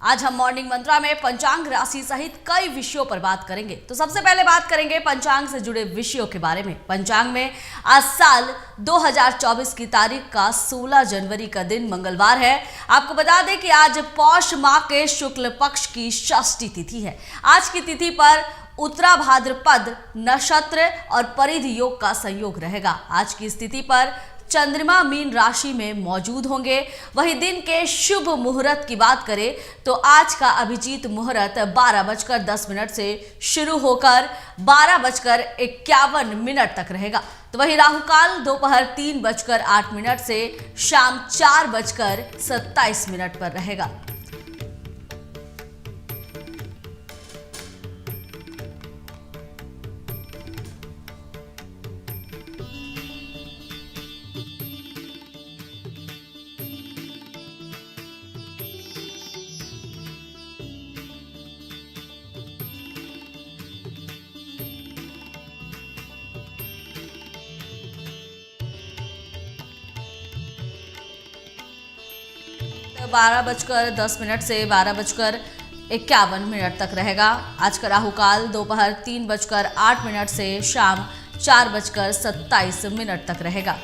आज हम मॉर्निंग मंत्रा में पंचांग राशि सहित कई विषयों पर बात करेंगे। तो सबसे पहले बात करेंगे पंचांग से जुड़े विषयों के बारे में। पंचांग में आज साल 2024 की तारीख का 16 जनवरी का दिन मंगलवार है। आपको बता दें कि आज पौष माह के शुक्ल पक्ष की षष्ठी तिथि है। आज की तिथि पर उत्तरा भाद्रपद नक्षत्र और परिध योग का संयोग रहेगा। आज की स्थिति पर चंद्रमा मीन राशि में मौजूद होंगे। वही दिन के शुभ मुहूर्त की बात करें तो आज का अभिजीत मुहूर्त 12:10 से शुरू होकर 12:51 तक रहेगा। तो वही राहुकाल दोपहर 3:08 से शाम 4:27 पर रहेगा। 12:10 से 12:51 तक रहेगा। आज का राहुकाल दोपहर 3:08 से शाम 4:27 तक रहेगा।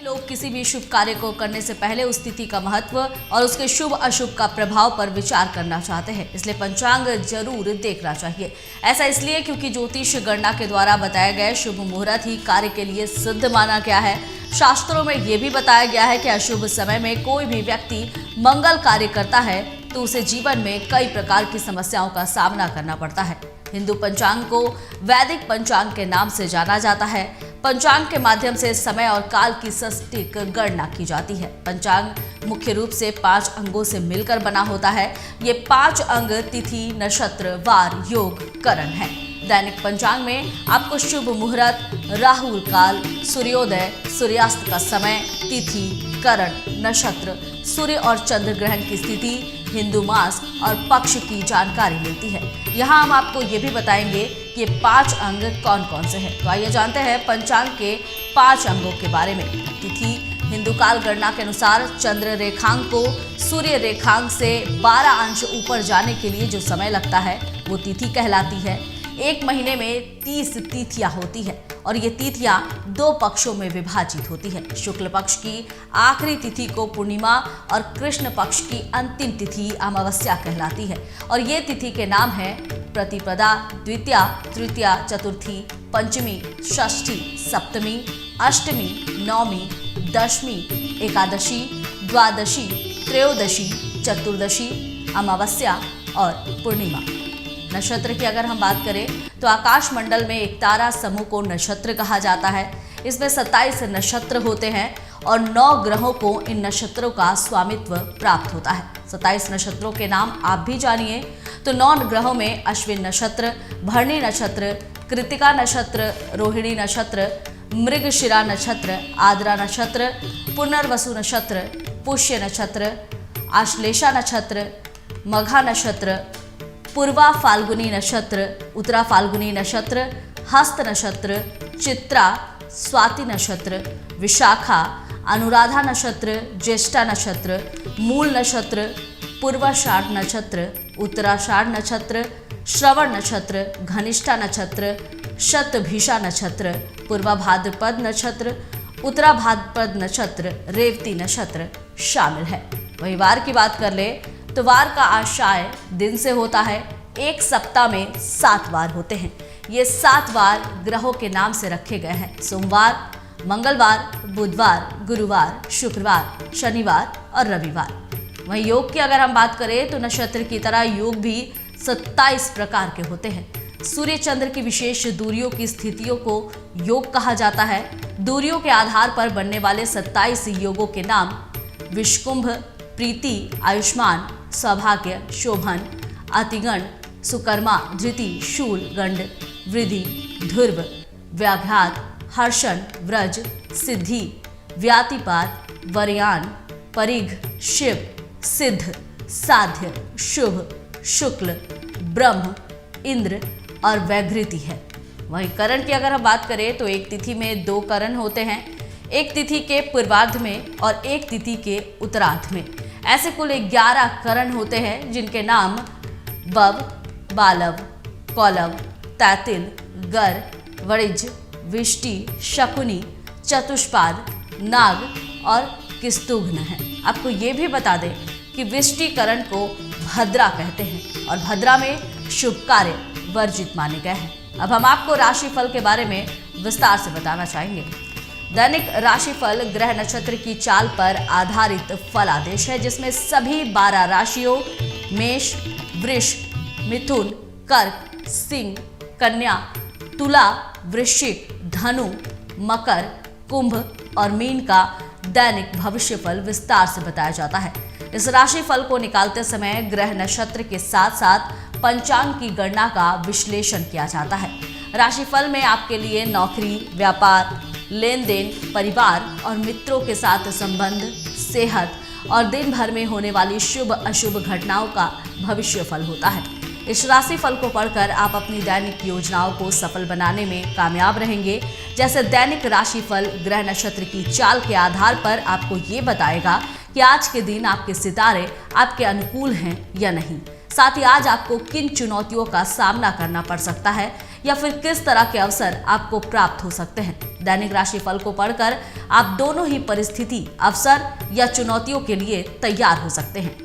लोग किसी भी शुभ कार्य को करने से पहले उस तिथि का महत्व और उसके शुभ अशुभ का प्रभाव पर विचार करना चाहते हैं, इसलिए पंचांग जरूर देखना चाहिए। ऐसा इसलिए क्योंकि ज्योतिष गणना के द्वारा बताया गया शुभ मुहूर्त ही कार्य के लिए सिद्ध माना गया है। शास्त्रों में यह भी बताया गया है कि अशुभ समय में कोई भी व्यक्ति मंगल कार्य करता है तो उसे जीवन में कई प्रकार की समस्याओं का सामना करना पड़ता है। हिंदू पंचांग को वैदिक पंचांग के नाम से जाना जाता है। पंचांग के माध्यम से समय और काल की सटीक गणना की जाती है। पंचांग मुख्य रूप से 5 अंगों से मिलकर बना होता है। ये 5 अंग तिथि, नक्षत्र, वार, योग, करण है। दैनिक पंचांग में आपको शुभ मुहूर्त, राहुल काल, सूर्योदय, सूर्यास्त का समय, तिथि, करण, नक्षत्र, सूर्य और चंद्र ग्रहण की स्थिति, हिंदू मास और पक्ष की जानकारी मिलती है। यहाँ हम आपको ये भी बताएंगे कि ये 5 अंग कौन कौन से हैं। तो आइए जानते हैं पंचांग के 5 अंगों के बारे में। तिथि, हिंदू काल गणना के अनुसार चंद्र रेखांक को सूर्य रेखांक से 12 अंश ऊपर जाने के लिए जो समय लगता है वो तिथि कहलाती है। एक महीने में 30 तिथियां होती है और ये तिथियां 2 पक्षों में विभाजित होती है। शुक्ल पक्ष की आखिरी तिथि को पूर्णिमा और कृष्ण पक्ष की अंतिम तिथि अमावस्या कहलाती है और ये तिथि के नाम है प्रतिपदा, द्वितीया, तृतीया, चतुर्थी, पंचमी, षष्ठी, सप्तमी, अष्टमी, नवमी, दशमी, एकादशी, द्वादशी, त्रयोदशी, चतुर्दशी, अमावस्या और पूर्णिमा। नक्षत्र की अगर हम बात करें तो आकाश मंडल में एक तारा समूह को नक्षत्र कहा जाता है। इसमें 27 नक्षत्र होते हैं और 9 ग्रहों को इन नक्षत्रों का स्वामित्व प्राप्त होता है। 27 नक्षत्रों के नाम आप भी जानिए। तो 9 ग्रहों में अश्विन नक्षत्र, भरणी नक्षत्र, कृतिका नक्षत्र, रोहिणी नक्षत्र, मृगशिरा नक्षत्र, आद्रा नक्षत्र, पुनर्वसु नक्षत्र, पुष्य नक्षत्र, आश्लेषा नक्षत्र, मघा नक्षत्र, पूर्वा फाल्गुनी नक्षत्र, उत्तरा फाल्गुनी नक्षत्र, हस्त नक्षत्र, चित्रा, स्वाति नक्षत्र, विशाखा, अनुराधा नक्षत्र, ज्येष्ठा नक्षत्र, मूल नक्षत्र, पूर्वाषाढ़ नक्षत्र, उत्तराषाढ़ नक्षत्र, श्रवण नक्षत्र, घनिष्ठा नक्षत्र, शतभिषा नक्षत्र, पूर्वा भाद्रपद नक्षत्र, उत्तरा भाद्रपद नक्षत्र, रेवती नक्षत्र शामिल है। वही वार की बात कर ले तो वार का आशय दिन से होता है। एक सप्ताह में 7 वार होते हैं। ये 7 वार ग्रहों के नाम से रखे गए हैं। सोमवार, मंगलवार, बुधवार, गुरुवार, शुक्रवार, शनिवार और रविवार। वहीं योग की अगर हम बात करें तो नक्षत्र की तरह योग भी 27 प्रकार के होते हैं। सूर्य चंद्र की विशेष दूरियों की स्थितियों को योग कहा जाता है। दूरियों के आधार पर बनने वाले 27 योगों के नाम विषकुंभ, प्रीति, आयुष्मान, सौभाग्य, शोभन, अतिगण, सुकर्मा, धृति, शूल, गंड, वृद्धि, ध्रुव, व्याघात, हर्षण, व्रज, सिद्धि, व्यातिपात, वरयान, परिघ, शिव, सिद्ध, साध्य, शुभ, शुक्ल, ब्रह्म, इंद्र और वैघृति है। वहीं करण की अगर हम बात करें तो एक तिथि में 2 करण होते हैं, एक तिथि के पूर्वार्ध में और एक तिथि के उत्तरार्ध में। ऐसे कुल 11 करण होते हैं जिनके नाम बव, बालव, कौलव, तैतिल, गर, वणिज, विष्टि, शकुनी, चतुष्पाद, नाग और किस्तुघ्न है। आपको ये भी बता दें कि विष्टिकरण को भद्रा कहते हैं और भद्रा में शुभ कार्य वर्जित माने गए हैं। अब हम आपको राशिफल के बारे में विस्तार से बताना चाहेंगे। दैनिक राशिफल ग्रह नक्षत्र की चाल पर आधारित फल आदेश है, जिसमें सभी 12 राशियों मेष, वृष, मिथुन, कर्क, सिंह, कन्या, तुला, वृश्चिक, धनु, मकर, कुंभ और मीन का दैनिक भविष्यफल विस्तार से बताया जाता है। इस राशिफल को निकालते समय ग्रह नक्षत्र के साथ साथ पंचांग की गणना का विश्लेषण किया जाता है। राशिफल में आपके लिए नौकरी, व्यापार, लेन देन, परिवार और मित्रों के साथ संबंध, सेहत और दिन भर में होने वाली शुभ अशुभ घटनाओं का भविष्यफल होता है। इस राशिफल को पढ़कर आप अपनी दैनिक योजनाओं को सफल बनाने में कामयाब रहेंगे। जैसे दैनिक राशिफल ग्रह नक्षत्र की चाल के आधार पर आपको ये बताएगा कि आज के दिन आपके सितारे आपके अनुकूल हैं या नहीं, साथ ही आज आपको किन चुनौतियों का सामना करना पड़ सकता है या फिर किस तरह के अवसर आपको प्राप्त हो सकते हैं। दैनिक राशिफल को पढ़कर आप दोनों ही परिस्थिति, अवसर या चुनौतियों के लिए तैयार हो सकते हैं।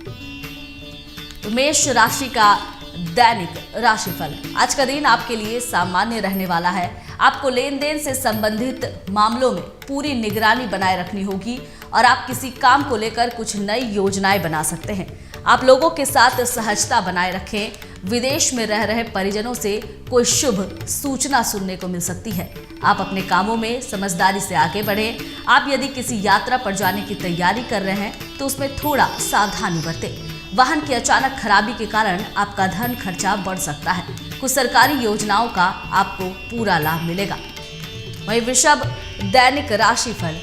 तो मेष राशि का दैनिक राशिफल। आज का दिन आपके लिए सामान्य रहने वाला है। आपको लेन देन से संबंधित मामलों में पूरी निगरानी बनाए रखनी होगी और आप किसी काम को लेकर कुछ नई योजनाएं बना सकते हैं। आप लोगों के साथ सहजता बनाए रखें। विदेश में रह रहे परिजनों से कोई शुभ सूचना सुनने को मिल सकती है। आप अपने कामों में समझदारी से आगे बढ़ें। आप यदि किसी यात्रा पर जाने की तैयारी कर रहे हैं तो उसमें थोड़ा सावधानी बरतें। वाहन की अचानक खराबी के कारण आपका धन खर्चा बढ़ सकता है। कुछ सरकारी योजनाओं का आपको पूरा लाभ मिलेगा। वहीं वृषभ दैनिक राशिफल।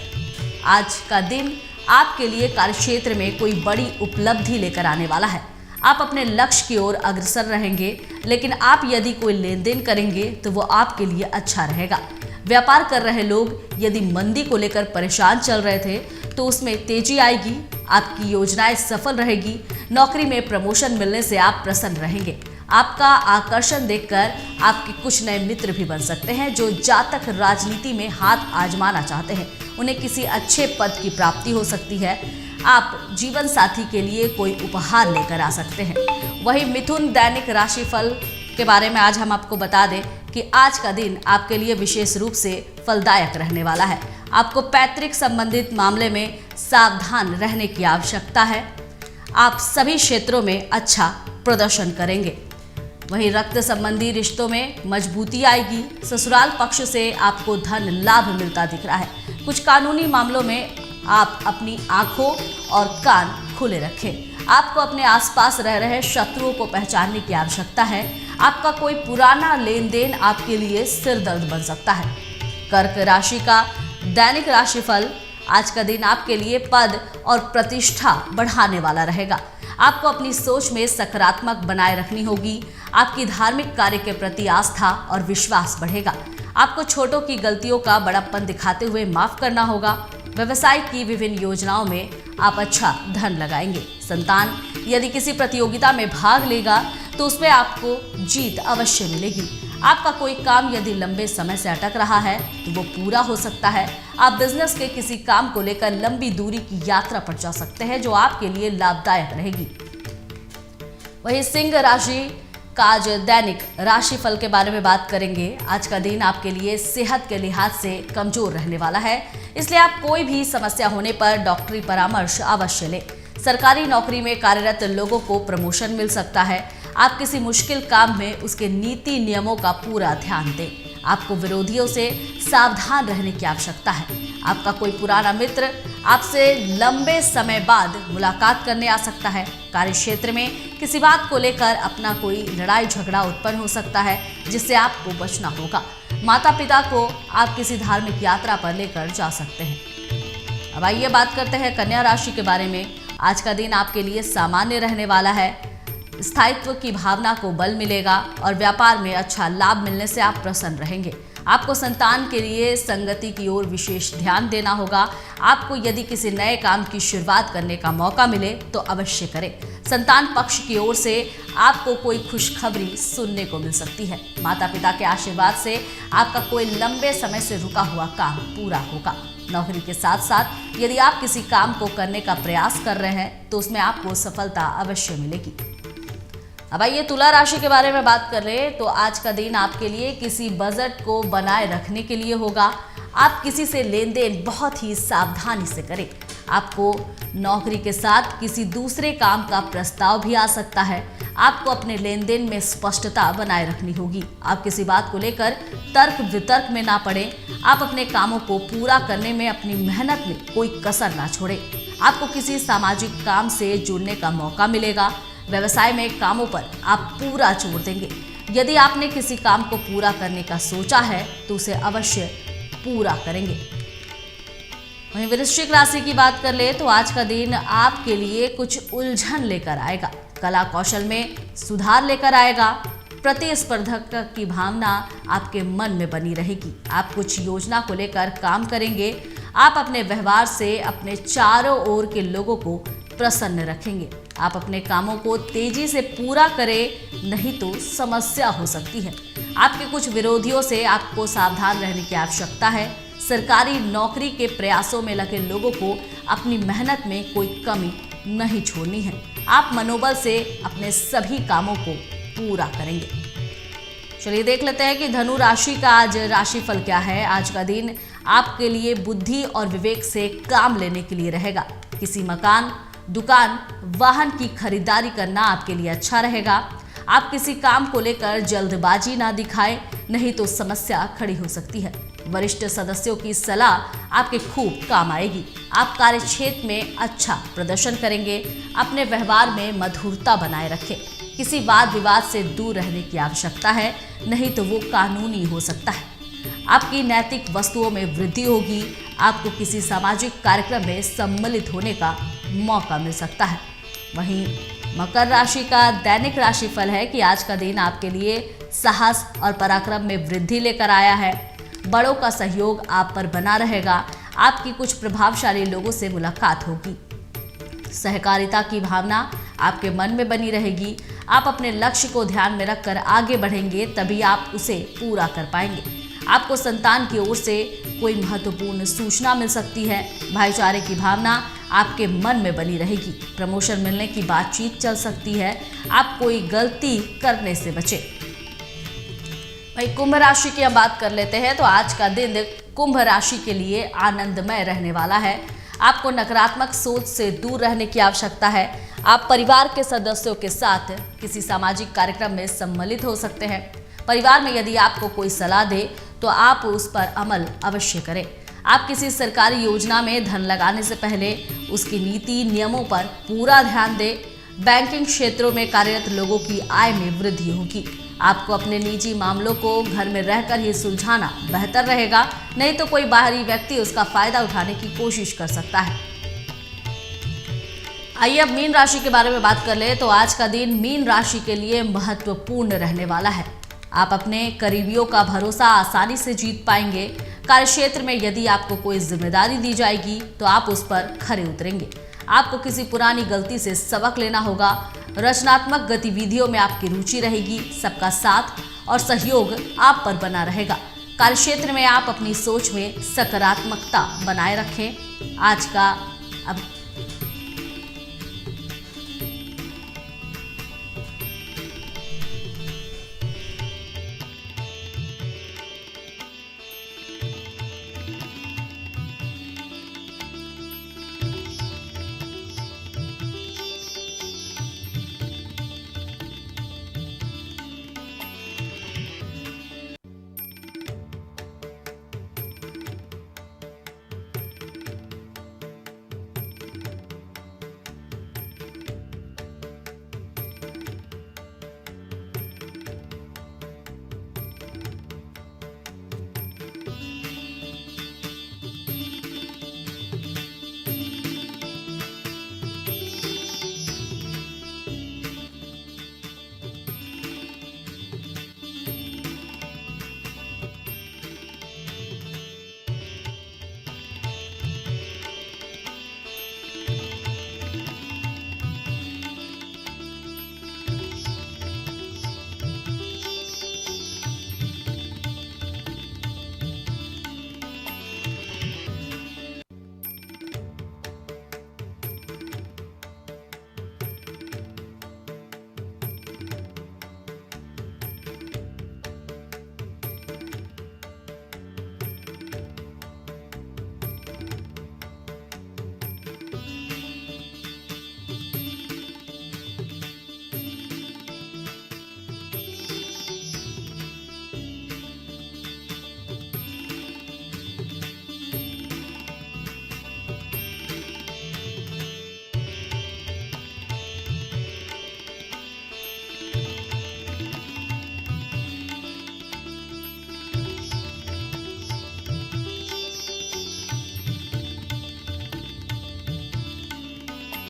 आज का दिन आपके लिए कार्यक्षेत्र में कोई बड़ी उपलब्धि लेकर आने वाला है। आप अपने लक्ष्य की ओर अग्रसर रहेंगे, लेकिन आप यदि कोई लेन देन करेंगे तो वो आपके लिए अच्छा रहेगा। व्यापार कर रहे लोग यदि मंदी को लेकर परेशान चल रहे थे तो उसमें तेजी आएगी। आपकी योजनाएं सफल रहेगी। नौकरी में प्रमोशन मिलने से आप प्रसन्न रहेंगे। आपका आकर्षण देखकर आपके कुछ नए मित्र भी बन सकते हैं। जो जातक राजनीति में हाथ आजमाना चाहते हैं उन्हें किसी अच्छे पद की प्राप्ति हो सकती है। आप जीवन साथी के लिए कोई उपहार लेकर आ सकते हैं। वहीं मिथुन दैनिक राशिफल के बारे में आज हम आपको बता दें कि आज का दिन आपके लिए विशेष रूप से फलदायक रहने वाला है। आपको पैतृक संबंधित मामले में सावधान रहने की आवश्यकता है। आप सभी क्षेत्रों में अच्छा प्रदर्शन करेंगे। वहीं रक्त संबंधी रिश्तों में मजबूती आएगी। ससुराल पक्ष से आपको धन लाभ मिलता दिख रहा है। कुछ कानूनी मामलों में आप अपनी आंखों और कान खुले रखें। आपको अपने आसपास रह रहे शत्रुओं को पहचानने की आवश्यकता है। आपका कोई पुराना लेन देन आपके लिए सिरदर्द बन सकता है। कर्क राशि का दैनिक राशिफल। आज का दिन आपके लिए पद और प्रतिष्ठा बढ़ाने वाला रहेगा। आपको अपनी सोच में सकारात्मक बनाए रखनी होगी। आपकी धार्मिक कार्य के प्रति आस्था और विश्वास बढ़ेगा। आपको छोटों की गलतियों का बड़प्पन दिखाते हुए माफ करना होगा। व्यवसाय की विभिन्न योजनाओं में आप अच्छा धन लगाएंगे। संतान यदि किसी प्रतियोगिता में भाग लेगा तो उसमें आपको जीत अवश्य मिलेगी। आपका कोई काम यदि लंबे समय से अटक रहा है तो वो पूरा हो सकता है। आप बिजनेस के किसी काम को लेकर लंबी दूरी की यात्रा पर जा सकते हैं जो आपके लिए लाभदायक रहेगी। वहीं सिंह राशि का आज दैनिक राशिफल के बारे में बात करेंगे। आज का दिन आपके लिए सेहत के लिहाज से कमजोर रहने वाला है, इसलिए आप कोई भी समस्या होने पर डॉक्टरी परामर्श अवश्य लें। सरकारी नौकरी में कार्यरत लोगों को प्रमोशन मिल सकता है। आप किसी मुश्किल काम में उसके नीति नियमों का पूरा ध्यान दें। आपको विरोधियों से सावधान रहने की आवश्यकता है। आपका कोई पुराना मित्र आपसे लंबे समय बाद मुलाकात करने आ सकता है। कार्यक्षेत्र में किसी बात को लेकर अपना कोई लड़ाई झगड़ा उत्पन्न हो सकता है, जिससे आपको बचना होगा। माता पिता को आप किसी धार्मिक यात्रा पर लेकर जा सकते हैं। अब आइए बात करते हैं कन्या राशि के बारे में। आज का दिन आपके लिए सामान्य रहने वाला है। स्थायित्व की भावना को बल मिलेगा और व्यापार में अच्छा लाभ मिलने से आप प्रसन्न रहेंगे। आपको संतान के लिए संगति की ओर विशेष ध्यान देना होगा। आपको यदि किसी नए काम की शुरुआत करने का मौका मिले तो अवश्य करें। संतान पक्ष की ओर से आपको कोई खुशखबरी सुनने को मिल सकती है। माता पिता के आशीर्वाद से आपका कोई लंबे समय से रुका हुआ काम पूरा होगा। नौकरी के साथ साथ यदि आप किसी काम को करने का प्रयास कर रहे हैं तो उसमें आपको सफलता अवश्य मिलेगी। अब आइए तुला राशि के बारे में बात कर रहे हैं तो आज का दिन आपके लिए किसी बजट को बनाए रखने के लिए होगा। आप किसी से लेन देन बहुत ही सावधानी से करें। आपको नौकरी के साथ किसी दूसरे काम का प्रस्ताव भी आ सकता है। आपको अपने लेन देन में स्पष्टता बनाए रखनी होगी। आप किसी बात को लेकर तर्क वितर्क में ना पड़ें। आप अपने कामों को पूरा करने में अपनी मेहनत में कोई कसर ना छोड़ें। आपको किसी सामाजिक काम से जुड़ने का मौका मिलेगा। व्यवसाय में कामों पर आप पूरा जोर देंगे। यदि आपने किसी काम को पूरा करने का सोचा है तो उसे अवश्य पूरा करेंगे। वहीं वृश्चिक राशि की बात कर ले तो आज का दिन आपके लिए कुछ उलझन लेकर आएगा। कला कौशल में सुधार लेकर आएगा। प्रतिस्पर्धा की भावना आपके मन में बनी रहेगी। आप कुछ योजना को लेकर काम करेंगे। आप अपने व्यवहार से अपने चारों ओर के लोगों को प्रसन्न रखेंगे। आप अपने कामों को तेजी से पूरा करें, नहीं तो समस्या हो सकती है। आपके कुछ विरोधियों से आपको सावधान रहने की आवश्यकता है। सरकारी नौकरी के प्रयासों में लगे लोगों को अपनी मेहनत में कोई कमी नहीं छोड़नी है। आप मनोबल से अपने सभी कामों को पूरा करेंगे। चलिए देख लेते हैं कि धनु राशि का आज राशिफल क्या है। आज का दिन आपके लिए बुद्धि और विवेक से काम लेने के लिए रहेगा। किसी मकान, दुकान, वाहन की खरीदारी करना आपके लिए अच्छा रहेगा। आप किसी काम को लेकर जल्दबाजी ना दिखाएं, नहीं तो समस्या खड़ी हो सकती है। वरिष्ठ सदस्यों की सलाह आपके खूब काम आएगी। आप कार्यक्षेत्र में अच्छा प्रदर्शन करेंगे। अपने व्यवहार में मधुरता बनाए रखें। किसी वाद विवाद से दूर रहने की आवश्यकता है, नहीं तो वो कानूनी हो सकता है। आपकी नैतिक वस्तुओं में वृद्धि होगी। आपको किसी सामाजिक कार्यक्रम में सम्मिलित होने का मौका मिल सकता है। वहीं मकर राशि का दैनिक राशिफल है कि आज का दिन आपके लिए साहस और पराक्रम में वृद्धि लेकर आया है। बड़ों का सहयोग आप पर बना रहेगा। आपकी कुछ प्रभावशाली लोगों से मुलाकात होगी। सहकारिता की भावना आपके मन में बनी रहेगी। आप अपने लक्ष्य को ध्यान में रखकर आगे बढ़ेंगे, तभी आप उसे पूरा कर पाएंगे। आपको संतान की ओर से कोई महत्वपूर्ण सूचना मिल सकती है। भाईचारे की भावना आपके मन में बनी रहेगी। प्रमोशन मिलने की बातचीत चल सकती है। आप कोई गलती करने से बचें। भाई कुंभ राशि की हम बात कर लेते हैं तो आज का दिन कुंभ राशि के लिए आनंदमय रहने वाला है। आपको नकारात्मक सोच से दूर रहने की आवश्यकता है। आप परिवार के सदस्यों के साथ किसी सामाजिक कार्यक्रम में सम्मिलित हो सकते हैं। परिवार में यदि आपको कोई सलाह दे तो आप उस पर अमल अवश्य करें। आप किसी सरकारी योजना में धन लगाने से पहले उसकी नीति नियमों पर पूरा ध्यान दें। बैंकिंग क्षेत्रों में कार्यरत लोगों की आय में वृद्धि होगी। आपको अपने निजी मामलों को घर में रहकर ही सुलझाना बेहतर रहेगा, नहीं तो कोई बाहरी व्यक्ति उसका फायदा उठाने की कोशिश कर सकता है। आइए अब मीन राशि के बारे में बात कर ले तो आज का दिन मीन राशि के लिए महत्वपूर्ण रहने वाला है। आप अपने करीबियों का भरोसा आसानी से जीत पाएंगे। कार्यक्षेत्र में यदि आपको कोई जिम्मेदारी दी जाएगी तो आप उस पर खरे उतरेंगे। आपको किसी पुरानी गलती से सबक लेना होगा। रचनात्मक गतिविधियों में आपकी रुचि रहेगी। सबका साथ और सहयोग आप पर बना रहेगा। कार्यक्षेत्र में आप अपनी सोच में सकारात्मकता बनाए रखें। आज का अब